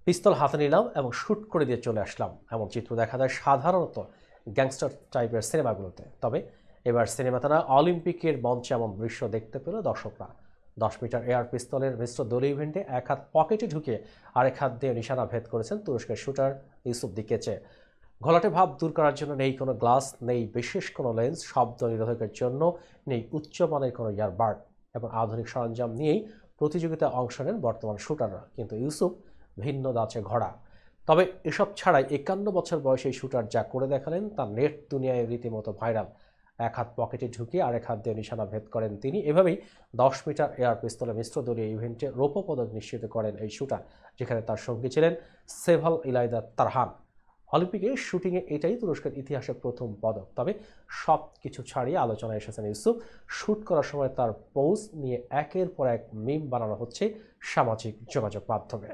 পিস্তল হাতে নিলাম এবং শ্যুট করে দিয়ে চলে আসলাম, এমন চিত্র দেখা যায় সাধারণত গ্যাংস্টার টাইপের সিনেমাগুলোতে। তবে এবার সিনেমাতে না, অলিম্পিকের মঞ্চে এমন দৃশ্য দেখতে পেল দর্শকরা। 10 মিটার এয়ার পিস্তলের মিশ্র দলীয় ইভেন্টে এক হাত পকেটে ঢুকে আরেক হাত দিয়ে নিশানা ভেদ করেছেন তুরস্কের শুটার ইউসুফ দিকেচে। ঘোলাটে ভাব দূর করার জন্য নেই কোনো গ্লাস, নেই বিশেষ কোনো লেন্স, শব্দ নিরোধকের জন্য নেই উচ্চমানের কোনো ইয়ারবাড এবং আধুনিক সরঞ্জাম নিয়েই প্রতিযোগিতায় অংশ নেন বর্তমান শুটাররা। কিন্তু ইউসুফ ভিন্ন ধাঁচে ঘোড়া। তবে এসব ছাড়াই 51 বছর বয়সী এই শুটার যা করে দেখালেন তা নেট দুনিয়ায় রীতিমতো ভাইরাল। এক হাত পকেটে ঢুকিয়ে আরেক হাত দিয়ে নিশানা ভেদ করেন তিনি। এভাবেই 10 মিটার এয়ার পিস্তলে মিশ্র দলীয় ইভেন্টে রৌপ্য পদক নিশ্চিত করেন এই শুটার, যেখানে তার সঙ্গী ছিলেন সেভাল ইলাইদা তারহান। অলিম্পিকে শুটিংয়ে এটাই তুরস্কের ইতিহাসে প্রথম পদক। তবে সব কিছু ছাড়িয়ে আলোচনায় এসেছেন ইউসুফ। শ্যুট করার সময় তার পোজ নিয়ে একের পর এক মিম বানানো হচ্ছে সামাজিক যোগাযোগ মাধ্যমে।